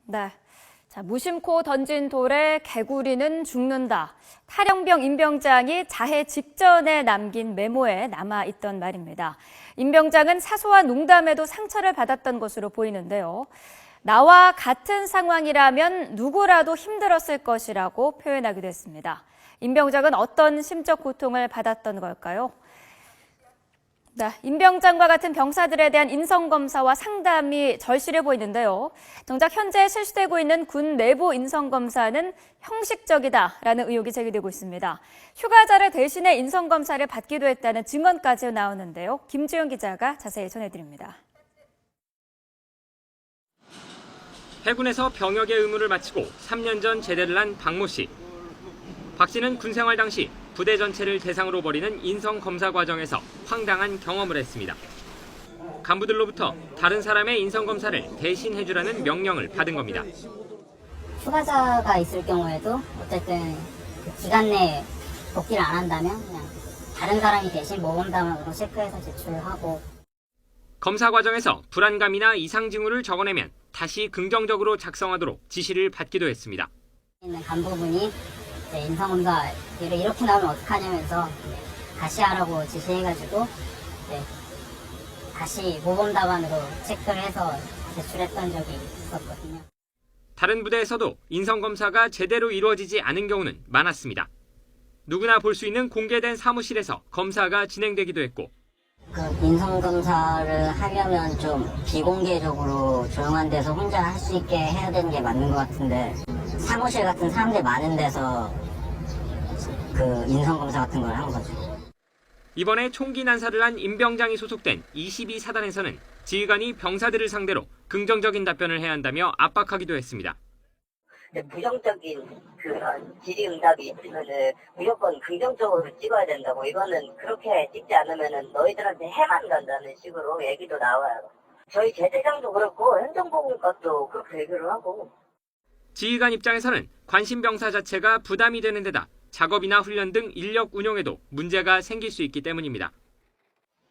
네. 자, 무심코 던진 돌에 개구리는 죽는다. 탈영병 임병장이 자해 직전에 남긴 메모에 남아있던 말입니다. 임병장은 사소한 농담에도 상처를 받았던 것으로 보이는데요. 나와 같은 상황이라면 누구라도 힘들었을 것이라고 표현하기도 했습니다. 임병장은 어떤 심적 고통을 받았던 걸까요? 네, 임병장과 같은 병사들에 대한 인성검사와 상담이 절실해 보이는데요. 정작 현재 실시되고 있는 군 내부 인성검사는 형식적이다라는 의혹이 제기되고 있습니다. 휴가자를 대신해 인성검사를 받기도 했다는 증언까지 나오는데요. 김주영 기자가 자세히 전해드립니다. 해군에서 병역의 의무를 마치고 3년 전 제대를 한 박모 씨. 박 씨는 군 생활 당시 부대 전체를 대상으로 벌이는 인성검사 과정에서 황당한 경험을 했습니다. 간부들로부터 다른 사람의 인성검사를 대신 해주라는 명령을 받은 겁니다. 휴가자가 있을 경우에도 어쨌든 그 기간 내에 복귀를 안 한다면 그냥 다른 사람이 대신 모범담으로 체크해서 제출하고. 검사 과정에서 불안감이나 이상 징후를 적어내면 다시 긍정적으로 작성하도록 지시를 받기도 했습니다. 있는 간부분이 인성검사 이렇게 나오면 어떡하냐면서 다시 하라고 지시해가지고 다시 모범 답안으로 체크를 해서 제출했던 적이 있었거든요. 다른 부대에서도 인성검사가 제대로 이루어지지 않은 경우는 많았습니다. 누구나 볼 수 있는 공개된 사무실에서 검사가 진행되기도 했고, 그 인성검사를 하려면 좀 비공개적으로 조용한 데서 혼자 할 수 있게 해야 되는 게 맞는 것 같은데, 사무실 같은 사람들 많은 데서 그 인성검사 같은 걸 한 거죠. 이번에 총기 난사를 한 임병장이 소속된 22사단에서는 지휘관이 병사들을 상대로 긍정적인 답변을 해야 한다며 압박하기도 했습니다. 부정적인 그런 질의응답이 있으면은 무조건 긍정적으로 찍어야 된다고, 이거는 그렇게 찍지 않으면은 너희들한테 해만 간다는 식으로 얘기도 나와요. 저희 제대장도 그렇고 행정보건과도 그렇게 얘기를 하고. 지휘관 입장에서는 관심 병사 자체가 부담이 되는 데다 작업이나 훈련 등 인력 운용에도 문제가 생길 수 있기 때문입니다.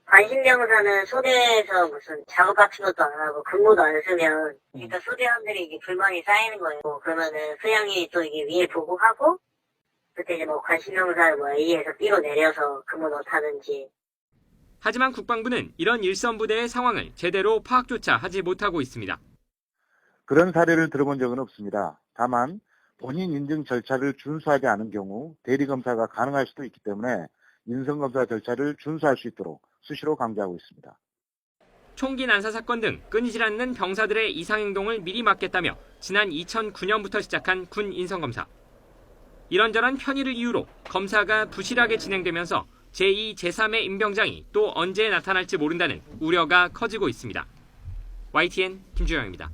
관심병사는 소대에서 무슨 작업 같은 것도 안 하고 근무도 안 쓰면, 그러니까 소대원들이 이게 불만이 쌓이는 거예요. 그러면은 수양이 또 이게 위에 보고하고, 그때 이제 뭐 관심병사를 뭐 A에서 B로 내려서 근무 못하는지. 하지만 국방부는 이런 일선부대의 상황을 제대로 파악조차 하지 못하고 있습니다. 그런 사례를 들어본 적은 없습니다. 다만 본인 인증 절차를 준수하지 않은 경우 대리검사가 가능할 수도 있기 때문에 인성검사 절차를 준수할 수 있도록 수시로 강조하고 있습니다. 총기 난사 사건 등 끊이질 않는 병사들의 이상행동을 미리 막겠다며 지난 2009년부터 시작한 군 인성검사. 이런저런 편의를 이유로 검사가 부실하게 진행되면서 제2, 제3의 임병장이 또 언제 나타날지 모른다는 우려가 커지고 있습니다. YTN 김주영입니다.